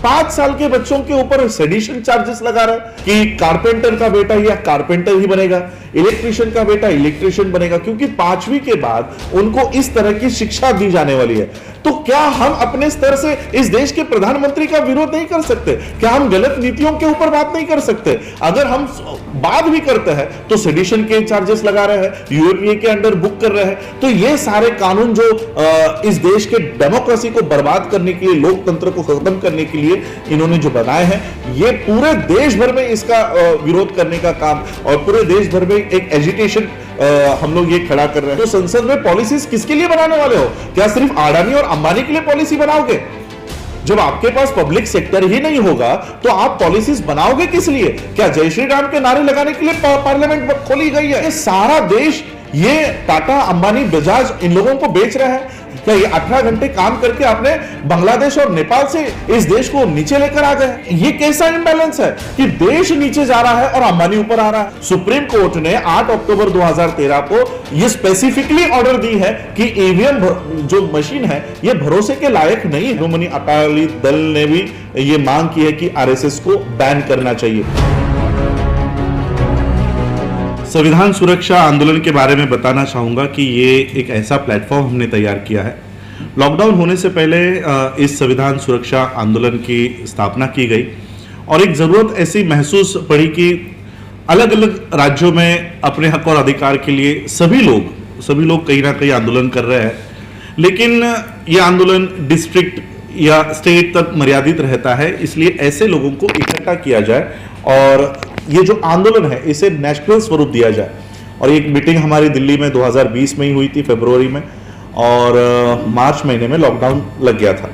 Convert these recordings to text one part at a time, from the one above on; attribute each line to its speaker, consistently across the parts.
Speaker 1: 5 साल के बच्चों के ऊपर सेडिशन चार्जेस लगा रहा है कि कारपेंटर का बेटा या कारपेंटर ही बनेगा, इलेक्ट्रिशियन का बेटा इलेक्ट्रिशियन बनेगा, क्योंकि 5वीं के बाद उनको इस तरह की शिक्षा दी जाने वाली है। तो क्या हम अपने स्तर से इस देश के प्रधानमंत्री का विरोध नहीं कर सकते? क्या हम गलत नीतियों के ऊपर बात नहीं कर सकते? अगर हम बात भी करते हैं तो सेडिशन के चार्जेस लगा रहे हैं, यूएपीए के अंडर बुक कर रहे हैं। तो ये सारे कानून जो इस देश के डेमोक्रेसी को बर्बाद करने के लिए, लोकतंत्र को खत्म करने के लिए इन्होंने जो बनाए हैं, ये पूरे देश भर में इसका विरोध करने का काम और पूरे देश भर में एक एजिटेशन हम लोग ये खड़ा कर रहे हैं। तो संसद में पॉलिसीज किसके लिए बनाने वाले हो? क्या सिर्फ अडानी और अंबानी के लिए पॉलिसी बनाओगे? जब आपके पास पब्लिक सेक्टर ही नहीं होगा तो आप पॉलिसीज बनाओगे किस लिए? क्या जय श्री राम के नारे लगाने के लिए पार्लियामेंट खोली गई है? ये सारा देश ये टाटा, अंबानी, बजाज इन लोगों को बेच रहा है। क्या ये 18 घंटे काम करके आपने बांग्लादेश और नेपाल से इस देश को नीचे लेकर आ गए? ये कैसा इंबैलेंस है कि देश नीचे जा रहा है और अंबानी ऊपर आ रहा है? सुप्रीम कोर्ट ने 8 अक्टूबर 2013 को ये स्पेसिफिकली ऑर्डर दी है कि ईवीएम जो मशीन है ये भरोसे के लायक नहीं है। शिरोमणि अकाली दल ने भी ये मांग की है कि आरएसएस को बैन करना चाहिए। संविधान सुरक्षा आंदोलन के बारे में बताना चाहूँगा कि ये एक ऐसा प्लेटफॉर्म हमने तैयार किया है। लॉकडाउन होने से पहले इस संविधान सुरक्षा आंदोलन की स्थापना की गई और एक ज़रूरत ऐसी महसूस पड़ी कि अलग अलग राज्यों में अपने हक और अधिकार के लिए सभी लोग कहीं ना कहीं आंदोलन कर रहे हैं, लेकिन ये आंदोलन डिस्ट्रिक्ट या स्टेट तक मर्यादित रहता है। इसलिए ऐसे लोगों को इकट्ठा किया जाए और ये जो आंदोलन है इसे नेशनल स्वरूप दिया जाए। और एक मीटिंग हमारी दिल्ली में 2020 में ही हुई थी, फरवरी में, और मार्च महीने में लॉकडाउन लग गया था।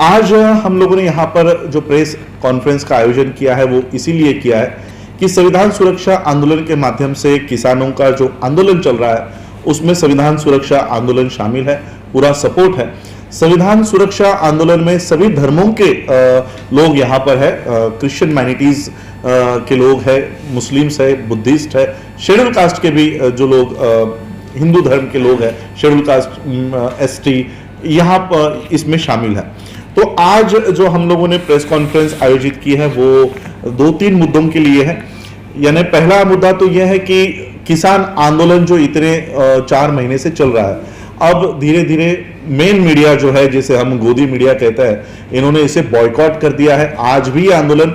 Speaker 1: आज हम लोगों ने यहाँ पर जो प्रेस कॉन्फ्रेंस का आयोजन किया है वो इसीलिए किया है कि संविधान सुरक्षा आंदोलन के माध्यम से किसानों का जो आंदोलन चल रहा है उसमें संविधान सुरक्षा आंदोलन शामिल है, पूरा सपोर्ट है। संविधान सुरक्षा आंदोलन में सभी धर्मों के लोग यहाँ पर है, क्रिश्चियन माइनॉरिटीज के लोग हैं, मुस्लिम्स है, बुद्धिस्ट है, शेड्यूल कास्ट के भी जो लोग हिंदू धर्म के लोग हैं, शेड्यूल कास्ट, एसटी यहाँ पर इसमें शामिल है। तो आज जो हम लोगों ने प्रेस कॉन्फ्रेंस आयोजित की है वो 2-3 मुद्दों के लिए है। यानी पहला मुद्दा तो यह है कि किसान आंदोलन जो इतने 4 महीने से चल रहा है, अब धीरे धीरे मेन मीडिया जो है, जिसे हम गोदी मीडिया कहते हैं, इन्होंने इसे बॉयकॉट कर दिया है। आज भी आंदोलन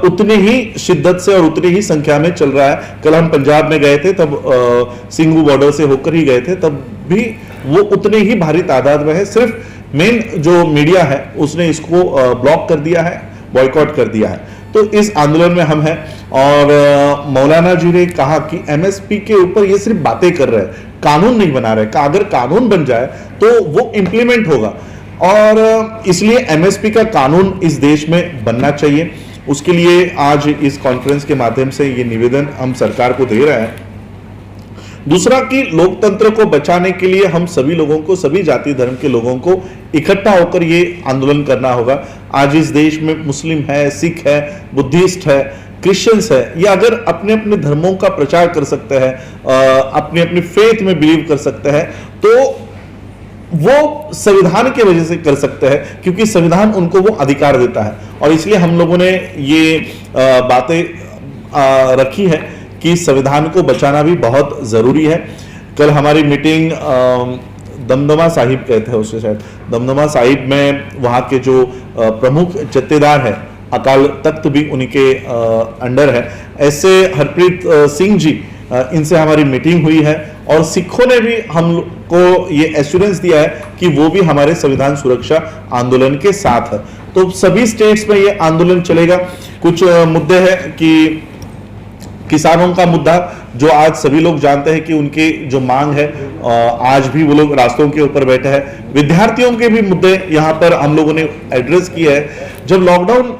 Speaker 1: उतने ही शिद्दत से और उतनी ही संख्या में चल रहा है। कल हम पंजाब में गए थे, तब सिंघू बॉर्डर से होकर ही गए थे, तब भी वो उतने ही भारी तादाद में है। सिर्फ मेन जो मीडिया है उसने इसको ब्लॉक कर दिया है, बॉयकॉट कर दिया है। तो इस आंदोलन में हम हैं। और मौलाना जी ने कहा कि एमएसपी के ऊपर ये सिर्फ बातें कर रहे हैं, कानून नहीं बना रहे। अगर कानून बन जाए तो वो इंप्लीमेंट होगा और इसलिए एमएसपी का कानून इस देश में बनना चाहिए। उसके लिए आज इस कॉन्फ्रेंस के माध्यम से ये निवेदन हम सरकार को दे रहे हैं। दूसरा कि लोकतंत्र को बचाने के लिए हम सभी लोगों को, सभी जाति धर्म के लोगों को इकट्ठा होकर ये आंदोलन करना होगा। आज इस देश में मुस्लिम है, सिख है, बुद्धिस्ट है, क्रिश्चियंस है, ये अगर अपने अपने धर्मों का प्रचार कर सकते हैं, अपने अपने फेथ में बिलीव कर सकते हैं, तो वो संविधान की वजह से कर सकते हैं, क्योंकि संविधान उनको वो अधिकार देता है। और इसलिए हम लोगों ने ये बातें रखी है कि संविधान को बचाना भी बहुत जरूरी है। कल हमारी मीटिंग दमदमा साहिब कहते हैं उसे, शायद दमदमा साहिब में वहाँ के जो प्रमुख जत्थेदार है, अकाल तख्त भी उन्हीं के अंडर है, ऐसे हरप्रीत सिंह जी, इनसे हमारी मीटिंग हुई है और सिखों ने भी हम को ये एश्योरेंस दिया है कि वो भी हमारे संविधान सुरक्षा आंदोलन के साथ है। तो सभी स्टेट्स में ये आंदोलन चलेगा। कुछ मुद्दे हैं कि किसानों का मुद्दा, जो आज सभी लोग जानते हैं कि उनकी जो मांग है, आज भी वो लोग रास्तों के ऊपर बैठे हैं। विद्यार्थियों के भी मुद्दे यहाँ पर हम लोगों ने एड्रेस किए हैं। जब लॉकडाउन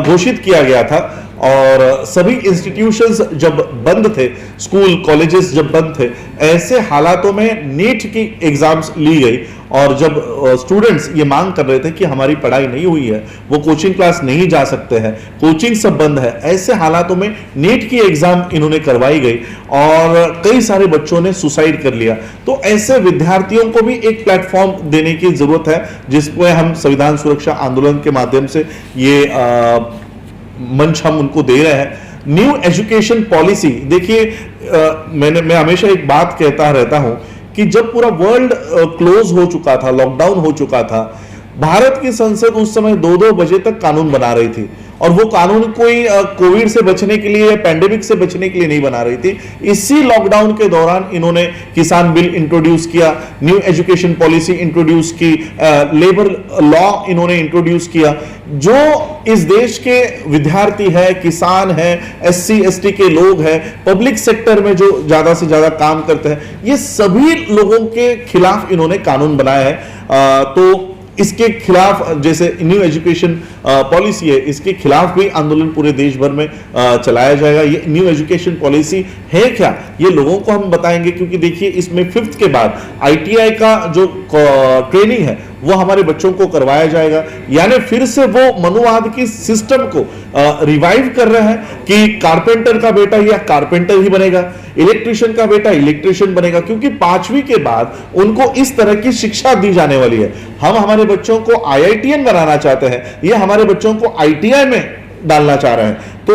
Speaker 1: घोषित किया गया था और सभी इंस्टीट्यूशंस जब बंद थे, स्कूल कॉलेजेस जब बंद थे, ऐसे हालातों में नीट की एग्जाम्स ली गई और जब स्टूडेंट्स ये मांग कर रहे थे कि हमारी पढ़ाई नहीं हुई है, वो कोचिंग क्लास नहीं जा सकते हैं, कोचिंग सब बंद है, ऐसे हालातों में नीट की एग्जाम इन्होंने करवाई गई और कई सारे बच्चों ने सुसाइड कर लिया। तो ऐसे विद्यार्थियों को भी एक प्लेटफॉर्म देने की जरूरत है, जिसमें हम संविधान सुरक्षा आंदोलन के माध्यम से ये मंच हम उनको दे रहे हैं। न्यू एजुकेशन पॉलिसी, देखिए मैं हमेशा एक बात कहता रहता हूं कि जब पूरा वर्ल्ड क्लोज हो चुका था, लॉकडाउन हो चुका था, भारत की संसद उस समय 2-2 बजे तक कानून बना रही थी और वो कानून कोई कोविड से बचने के लिए, पैंडेमिक से बचने के लिए नहीं बना रही थी। इसी लॉकडाउन के दौरान इन्होंने किसान बिल इंट्रोड्यूस किया, न्यू एजुकेशन पॉलिसी इंट्रोड्यूस की, लेबर लॉ इन्होंने इंट्रोड्यूस किया। जो इस देश के विद्यार्थी है, किसान है, SC ST के लोग हैं, पब्लिक सेक्टर में जो ज्यादा से ज्यादा काम करते हैं, ये सभी लोगों के खिलाफ इन्होंने कानून बनाया है। तो इसके खिलाफ, जैसे न्यू एजुकेशन पॉलिसी है, इसके खिलाफ भी आंदोलन पूरे देश भर में चलाया जाएगा। ये न्यू एजुकेशन पॉलिसी है क्या, ये लोगों को हम बताएंगे, क्योंकि देखिए इसमें 5th के बाद ITI का जो ट्रेनिंग है वो हमारे बच्चों को करवाया जाएगा। यानी फिर से वो मनुवाद की सिस्टम को रिवाइव कर रहे हैं कि कारपेंटर का बेटा या कारपेंटर ही बनेगा, इलेक्ट्रिशियन का बेटा इलेक्ट्रिशियन बनेगा, क्योंकि 5वीं के बाद उनको इस तरह की शिक्षा दी जाने वाली है। हम हमारे बच्चों को IITian बनाना चाहते हैं, ये हमारे बच्चों को ITI में डालना चाह रहे हैं। तो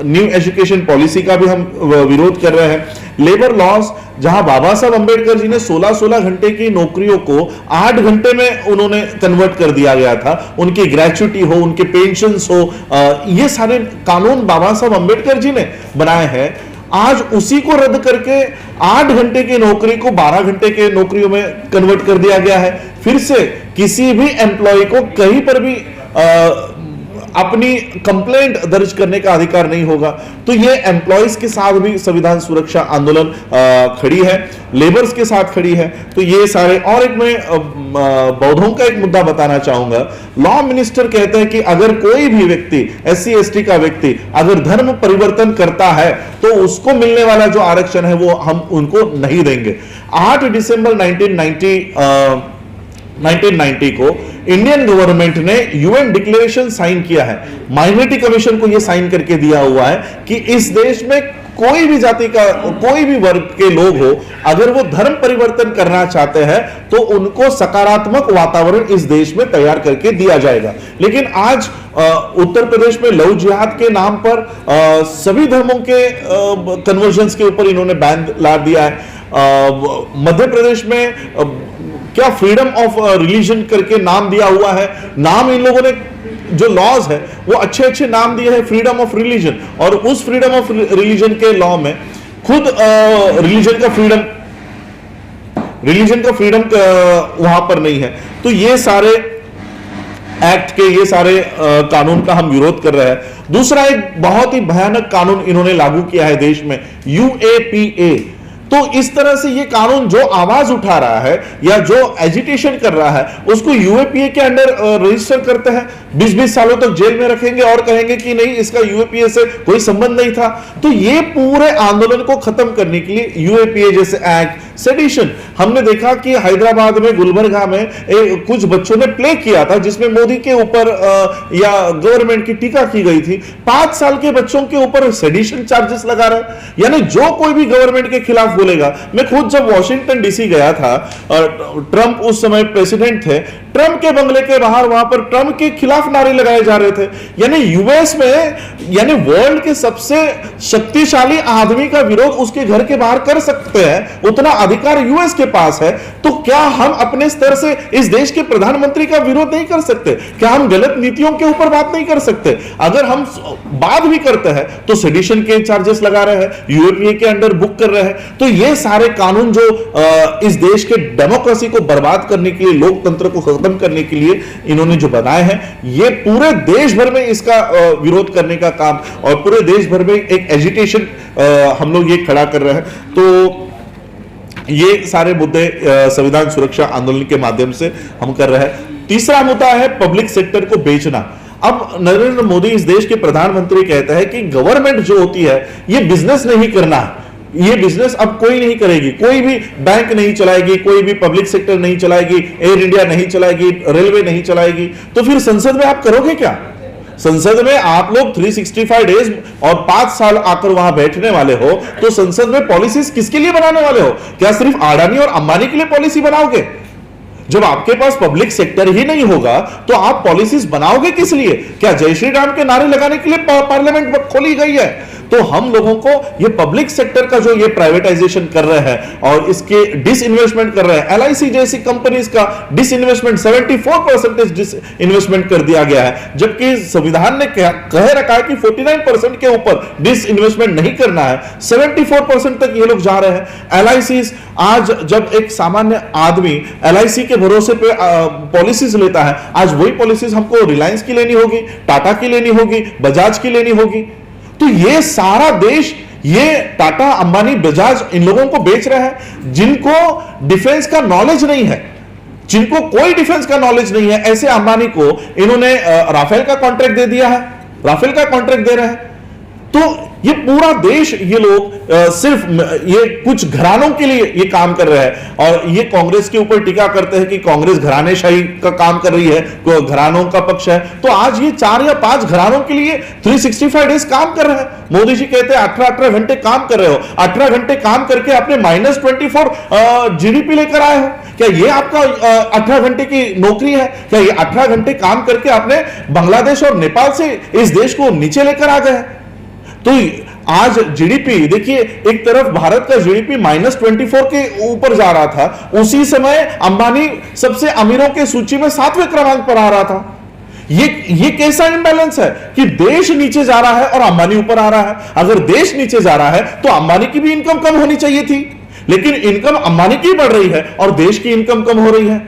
Speaker 1: न्यू एजुकेशन पॉलिसी का भी हम विरोध कर रहे हैं। लेबर लॉस, जहां बाबा साहब अंबेडकर जी ने 16-16 घंटे की नौकरियों को 8 घंटे में उन्होंने कन्वर्ट कर दिया गया था, उनकी ग्रेच्युटी हो, उनके पेंशन्स हो, ये सारे कानून बाबा साहब अंबेडकर जी ने बनाए हैं। आज उसी को रद्द करके 8 घंटे की नौकरी को 12 घंटे के नौकरियों में कन्वर्ट कर दिया गया है। फिर से किसी भी एम्प्लॉय को कहीं पर भी अपनी कंप्लेंट दर्ज करने का अधिकार नहीं होगा। तो ये एम्प्लॉयज के साथ भी संविधान सुरक्षा आंदोलन खड़ी है, लेबर्स के साथ खड़ी है। तो ये सारे, और एक मैं बौद्धों का एक मुद्दा बताना चाहूंगा। लॉ मिनिस्टर कहते हैं कि अगर कोई भी व्यक्ति, SC ST का व्यक्ति अगर धर्म परिवर्तन करता है तो उसको मिलने वाला जो आरक्षण है वो हम उनको नहीं देंगे। 8 दिसंबर 1990 को इंडियन गवर्नमेंट ने UN डिक्लेरेशन साइन किया है, माइनॉरिटी कमीशन को यह साइन करके दिया हुआ है कि इस देश में कोई भी जाति का, कोई भी वर्ग के लोग हो, अगर वो धर्म परिवर्तन करना चाहते हैं तो उनको सकारात्मक वातावरण इस देश में तैयार करके दिया जाएगा। लेकिन आज उत्तर प्रदेश में लव जिहाद के नाम पर सभी धर्मों के कन्वर्जन्स के ऊपर इन्होंने बैन ला दिया है। मध्य प्रदेश में क्या फ्रीडम ऑफ रिलीजन करके नाम दिया हुआ है। नाम इन लोगों ने, जो लॉज है वो अच्छे अच्छे नाम दिए हैं, फ्रीडम ऑफ रिलीजन, और उस फ्रीडम ऑफ रिलीजन के लॉ में खुद रिलीजन का फ्रीडम वहां पर नहीं है। तो ये सारे एक्ट के, ये सारे कानून का हम विरोध कर रहे हैं। दूसरा एक बहुत ही भयानक कानून इन्होंने लागू किया है देश में, UAPA। तो इस तरह से ये कानून जो आवाज उठा रहा है या जो एजिटेशन कर रहा है उसको UAPA के अंडर रजिस्टर करते हैं, 20-20 सालों तक जेल में रखेंगे और कहेंगे कि नहीं, इसका UAPA से कोई संबंध नहीं था। तो ये पूरे आंदोलन को खत्म करने के लिए UAPA जैसे एक्ट, सेडिशन, हमने देखा कि हैदराबाद में, गुलबर्गा में कुछ बच्चों ने प्ले किया था जिसमें मोदी के ऊपर या गवर्नमेंट की टीका की गई थी। 5 साल के बच्चों के ऊपर सेडिशन चार्जेस लगा रहे। यानी जो कोई भी गवर्नमेंट के खिलाफ बोलेगा, मैं खुद जब वॉशिंगटन DC गया था, ट्रंप उस समय प्रेसिडेंट थे, ट्रंप के बंगले के बाहर वहां पर ट्रंप के खिलाफ नारे लगाए जा रहे थे। यानी US में, यानी वर्ल्ड के सबसे शक्तिशाली आदमी का विरोध उसके घर के बाहर कर सकते हैं, उतना अधिकार US के पास है। तो क्या हम अपने स्तर से इस देश के प्रधानमंत्री का विरोध नहीं कर सकते? क्या हम गलत नीतियों के ऊपर बात नहीं कर सकते? अगर हम बात भी करते हैं तो सेडिशन के चार्जेस लगा रहे हैं, UAPA के अंडर बुक कर रहे हैं। तो ये सारे कानून जो इस देश के डेमोक्रेसी को बर्बाद करने के लिए, लोकतंत्र को खत्म करने के लिए इन्होंने जो बनाए हैं, ये पूरे देश भर में इसका विरोध करने का काम, और पूरे देश भर में एक एजिटेशन हम लोग ये खड़ा कर रहे हैं। तो ये सारे मुद्दे संविधान सुरक्षा आंदोलन के माध्यम से हम कर रहे हैं। तीसरा मुद्दा है पब्लिक सेक्टर को बेचना। अब नरेंद्र मोदी इस देश के प्रधानमंत्री कहते हैं कि गवर्नमेंट जो होती है ये बिजनेस नहीं करना है, ये बिजनेस अब कोई नहीं करेगी, कोई भी बैंक नहीं चलाएगी, कोई भी पब्लिक सेक्टर नहीं चलाएगी, एयर इंडिया नहीं चलाएगी, रेलवे नहीं चलाएगी। तो फिर संसद में आप करोगे क्या? संसद में आप लोग 365 डेज और 5 साल आकर वहां बैठने वाले हो, तो संसद में पॉलिसीज किसके लिए बनाने वाले हो? क्या सिर्फ अडानी और अंबानी के लिए पॉलिसी बनाओगे? जब आपके पास पब्लिक सेक्टर ही नहीं होगा तो आप पॉलिसीज बनाओगे किस लिए? क्या जय श्री राम के नारे लगाने के लिए पार्लियामेंट खोली गई है? तो हम लोगों को ये पब्लिक सेक्टर का जो ये प्राइवेटाइजेशन कर रहे हैं और इसके डिसइन्वेस्टमेंट कर रहे हैं, एलआईसी जैसी कंपनीज का डिसइन्वेस्टमेंट 74% डिसइन्वेस्टमेंट कर दिया गया है, जबकि संविधान ने कह रखा है कि 49% के ऊपर डिसइन्वेस्टमेंट नहीं करना है। 74% तक ये लोग जा रहे हैं। एलआईसी आज जब एक सामान्य आदमी एलआईसी के भरोसे पे पॉलिसीज लेता है, आज वही पॉलिसीज हमको रिलायंस की लेनी होगी, टाटा की लेनी होगी, बजाज की लेनी होगी। तो ये सारा देश ये टाटा, अंबानी, बजाज इन लोगों को बेच रहा है जिनको डिफेंस का नॉलेज नहीं है, जिनको कोई डिफेंस का नॉलेज नहीं है। ऐसे अंबानी को इन्होंने राफेल का कॉन्ट्रैक्ट दे दिया है, राफेल का कॉन्ट्रैक्ट दे रहे हैं। तो ये पूरा देश ये लोग सिर्फ ये कुछ घरानों के लिए ये काम कर रहे हैं और ये कांग्रेस के ऊपर टीका करते हैं कि कांग्रेस घरानेशाही का काम कर रही है, घरानों का पक्ष है। तो आज ये 4 या 5 घरानों के लिए 365 डेज काम कर रहे हैं। मोदी जी कहते हैं 18 घंटे काम कर रहे हो, 18 घंटे काम करके आपने -24 जीडीपी लेकर आए हो। क्या ये आपका 18 घंटे की नौकरी है? क्या ये 18 घंटे काम करके आपने बांग्लादेश और नेपाल से इस देश को नीचे लेकर आ गए? तो आज जीडीपी देखिए, एक तरफ भारत का जीडीपी -24 के ऊपर जा रहा था, उसी समय अंबानी सबसे अमीरों के सूची में 7वें क्रमांक पर आ रहा था। ये कैसा इंबैलेंस है कि देश नीचे जा रहा है और अंबानी ऊपर आ रहा है? अगर देश नीचे जा रहा है तो अंबानी की भी इनकम कम होनी चाहिए थी, लेकिन इनकम अंबानी की बढ़ रही है और देश की इनकम कम हो रही है।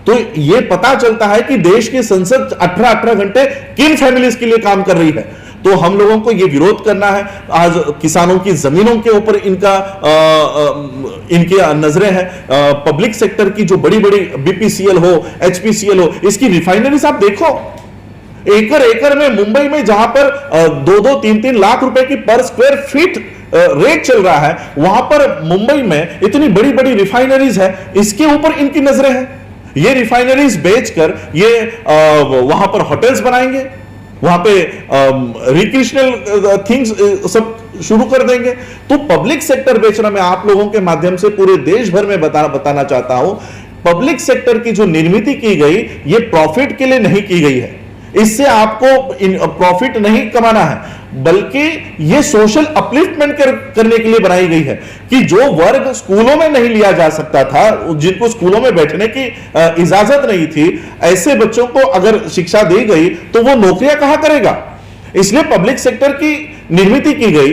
Speaker 1: तो ये पता चलता है कि देश की संसद 18 घंटे किन फैमिलीज के लिए काम कर रही है। तो हम लोगों को ये विरोध करना है। आज किसानों की जमीनों के ऊपर इनकी नजरें हैं। पब्लिक सेक्टर की जो बड़ी बड़ी बीपीसीएल हो, एचपीसीएल हो, इसकी रिफाइनरीज आप देखो, एकड़ में मुंबई में जहां पर 2-2, 3-3 लाख रुपए की पर स्क्वायर फीट रेट चल रहा है, वहां पर मुंबई में इतनी बड़ी बड़ी रिफाइनरीज है, इसके ऊपर इनकी नजरें हैं। ये रिफाइनरीज बेचकर ये वहां पर होटल्स बनाएंगे, वहां पे रिक्रिएशनल थिंग्स सब शुरू कर देंगे। तो पब्लिक सेक्टर बेचना, मैं आप लोगों के माध्यम से पूरे देश भर में बताना चाहता हूं, पब्लिक सेक्टर की जो निर्मित की गई ये प्रॉफिट के लिए नहीं की गई है। इससे आपको प्रॉफिट नहीं कमाना है, बल्कि ये सोशल अपलिफ्टमेंट करने के लिए बनाई गई है कि जो वर्ग स्कूलों में नहीं लिया जा सकता था, जिनको स्कूलों में बैठने की इजाजत नहीं थी, ऐसे बच्चों को अगर शिक्षा दी गई तो वो नौकरियां कहां करेगा? इसलिए पब्लिक सेक्टर की निर्मित की गई।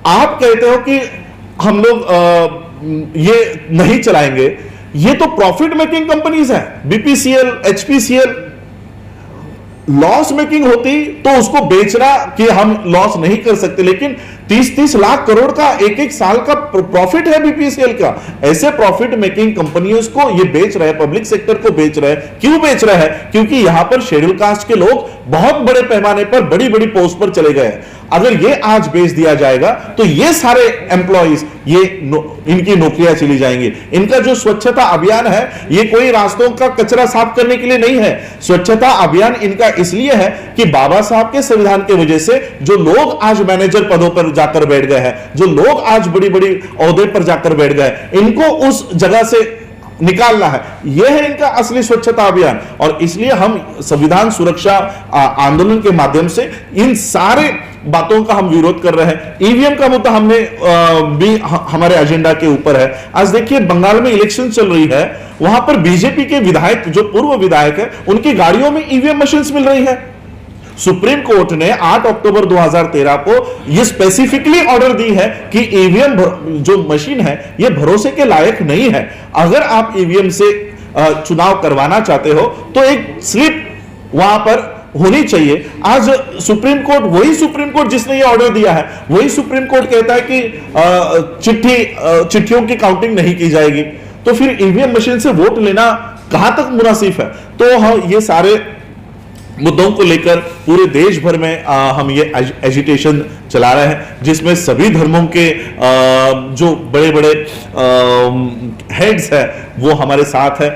Speaker 1: आप कहते हो कि हम लोग ये नहीं चलाएंगे, ये तो प्रॉफिट मेकिंग कंपनीज हैं। बीपीसीएल, एचपीसीएल लॉस मेकिंग होती तो उसको बेचना कि हम लॉस नहीं कर सकते, लेकिन 30-30 लाख करोड़ का एक साल का प्रॉफिट है बीपीसीएल का। ऐसे प्रॉफिट मेकिंग कंपनियों को ये बेच रहे हैं, पब्लिक सेक्टर को बेच रहे हैं। क्यों बेच रहे हैं? क्योंकि यहां पर शेड्यूल कास्ट के लोग बहुत बड़े पैमाने पर बड़ी बड़ी पोस्ट पर चले गए हैं। अगर ये आज बेच दिया जाएगा तो ये सारे एम्प्लॉइज इनकी नौकरियां चली जाएंगी। इनका जो स्वच्छता अभियान है ये कोई रास्तों का कचरा साफ करने के लिए नहीं है। स्वच्छता अभियान इनका इसलिए है कि बाबा साहब के संविधान की वजह से जो लोग आज मैनेजर पदों पर जाकर बैठ गए हैं, जो लोग आज बड़ी बड़ी ओहदे पर जाकर बैठ गए, इनको उस जगह से निकालना है। यह है इनका असली स्वच्छता अभियान। और इसलिए हम संविधान सुरक्षा आंदोलन के माध्यम से इन सारे बातों का हम विरोध कर रहे हैं। ईवीएम का मुद्दा हमने भी हमारे एजेंडा के ऊपर है। आज देखिए बंगाल में इलेक्शन चल रही है, वहां पर बीजेपी के विधायक, जो पूर्व विधायक है, उनकी गाड़ियों में ईवीएम मशीन्स मिल रही है। सुप्रीम कोर्ट ने 8 अक्टूबर 2013 को यह स्पेसिफिकली ऑर्डर दी है कि ईवीएम जो मशीन है यह भरोसे के लायक नहीं है। अगर आप ईवीएम से चुनाव करवाना चाहते हो तो एक स्लिप वहां पर होनी चाहिए। आज सुप्रीम कोर्ट, वही सुप्रीम कोर्ट जिसने ये ऑर्डर दिया है, वही सुप्रीम कोर्ट कहता है कि चिट्ठियों की काउंटिंग नहीं की जाएगी। तो फिर ईवीएम मशीन से वोट लेना कहां तक मुनासिब है? तो हाँ, ये सारे मुद्दों को लेकर पूरे देश भर में हम ये एजिटेशन चला रहे हैं, जिसमें सभी धर्मों के जो बड़े बड़े हेड्स हैं वो हमारे साथ है।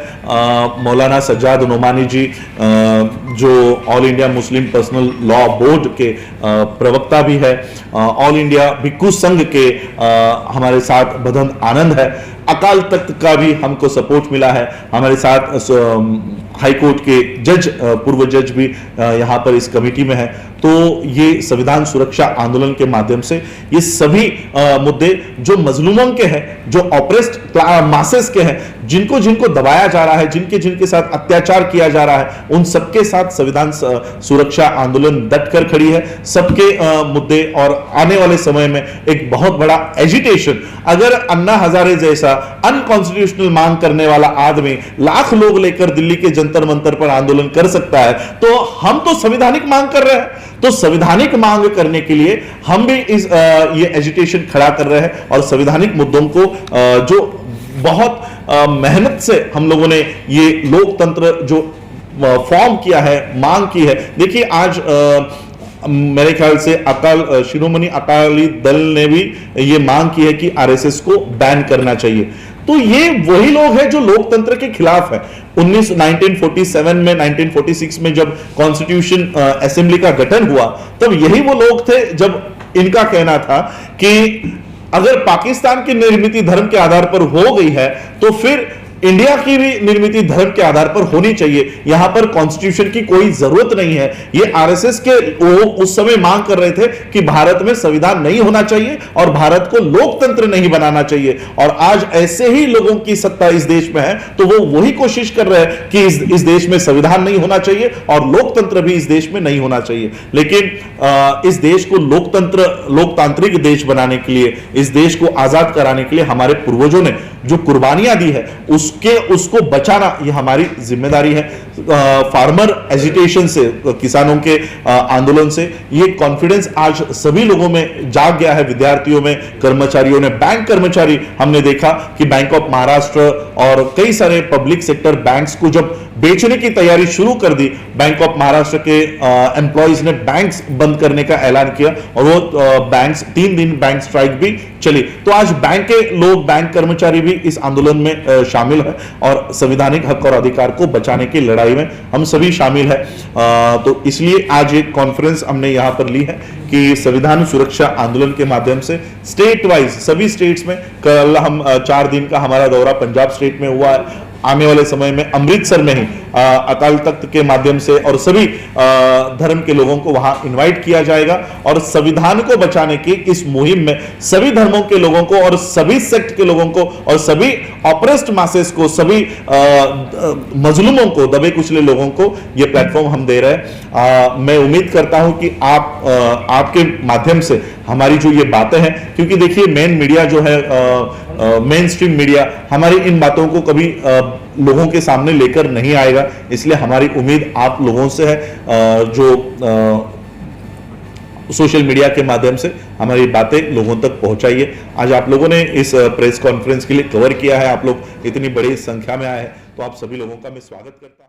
Speaker 1: मौलाना सज्जाद नोमानी जी जो all India Muslim personal law board के प्रवक्ता भी है, ऑल इंडिया भिक्खु संघ के हमारे साथ बदन आनंद है, अकाल तख्त का भी हमको सपोर्ट मिला है, हमारे साथ हाई कोर्ट के जज पूर्व जज भी यहाँ पर इस कमेटी में है। तो ये संविधान सुरक्षा आंदोलन के माध्यम से ये सभी मुद्दे जो मजलूमों के हैं, जो ऑप्रेस्ड मासेस के हैं, जिनको जिनको दबाया जा रहा है, जिनके जिनके साथ अत्याचार किया जा रहा है, उन सबके साथ संविधान सुरक्षा आंदोलन डट कर खड़ी है। सबके मुद्दे और आने वाले समय में एक बहुत बड़ा एजिटेशन, अगर अन्ना हजारे जैसा अनकॉन्स्टिट्यूशनल मांग करने वाला आदमी लाख लोग लेकर दिल्ली के जंतर मंतर पर आंदोलन कर सकता है, तो हम तो संवैधानिक मांग कर रहे हैं। तो संवैधानिक मांग करने के लिए हम भी ये एजिटेशन खड़ा कर रहे हैं और संवैधानिक मुद्दों को जो बहुत मेहनत से हम लोगों ने ये लोकतंत्र जो फॉर्म किया है, मांग की है। देखिए आज मेरे ख्याल से शिरोमणि अकाली दल ने भी ये मांग की है कि आरएसएस को बैन करना चाहिए। तो ये वही लोग हैं जो लोकतंत्र के खिलाफ है। 1947 में 1946 में जब कॉन्स्टिट्यूशन असेंबली का गठन हुआ, तब यही वो लोग थे जब इनका कहना था कि अगर पाकिस्तान की निर्मित धर्म के आधार पर हो गई है तो फिर इंडिया की भी निर्मित धर्म के आधार पर होनी चाहिए, यहां पर कॉन्स्टिट्यूशन की कोई जरूरत नहीं है। ये आरएसएस के वो उस समय मांग कर रहे थे कि भारत में संविधान नहीं होना चाहिए और भारत को लोकतंत्र नहीं बनाना चाहिए। और आज ऐसे ही लोगों की सत्ता इस देश में है, तो वो वही कोशिश कर रहे हैं कि इस देश में संविधान नहीं होना चाहिए और लोकतंत्र भी इस देश में नहीं होना चाहिए। लेकिन इस देश को लोकतांत्रिक देश बनाने के लिए, इस देश को आजाद कराने के लिए हमारे पूर्वजों ने जो कुर्बानियां दी है उसको बचाना ये हमारी जिम्मेदारी है। फार्मर एजिटेशन से, किसानों के आंदोलन से ये कॉन्फिडेंस आज सभी लोगों में जाग गया है, विद्यार्थियों में, कर्मचारियों ने। बैंक कर्मचारी हमने देखा कि बैंक ऑफ महाराष्ट्र और कई सारे पब्लिक सेक्टर बैंक्स को जब बेचने की तैयारी शुरू कर दी, बैंक ऑफ महाराष्ट्र के एम्प्लॉइज ने बैंक्स बंद करने का ऐलान किया और वो बैंक्स 3 दिन बैंक स्ट्राइक भी चली। तो आज बैंक के लोग, बैंक कर्मचारी भी इस आंदोलन में शामिल है और संवैधानिक हक और अधिकार को बचाने की लड़ाई में हम सभी शामिल है। तो इसलिए आज एक कॉन्फ्रेंस हमने यहां पर ली है कि संविधान सुरक्षा आंदोलन के माध्यम से स्टेट वाइज सभी स्टेट्स में, कल हम 4 दिन का हमारा दौरा पंजाब स्टेट में हुआ है, आने वाले समय में अमृतसर में ही अकाल तख्त के माध्यम से और सभी धर्म के लोगों को वहां इनवाइट किया जाएगा और संविधान को बचाने की इस मुहिम में सभी धर्मों के लोगों को और सभी सेक्ट के लोगों को और सभी ऑप्रेस्ड मासेस को, सभी मजलूमों को, दबे कुचले लोगों को ये प्लेटफॉर्म हम दे रहे हैं। मैं उम्मीद करता हूं कि आपके माध्यम से हमारी जो ये बातें हैं, क्योंकि देखिए मेन मीडिया जो है, मेन स्ट्रीम मीडिया हमारी इन बातों को कभी लोगों के सामने लेकर नहीं आएगा, इसलिए हमारी उम्मीद आप लोगों से है जो सोशल मीडिया के माध्यम से हमारी बातें लोगों तक पहुंचाइए। आज आप लोगों ने इस प्रेस कॉन्फ्रेंस के लिए कवर किया है, आप लोग इतनी बड़ी संख्या में आए हैं, तो आप सभी लोगों का मैं स्वागत करता हूं।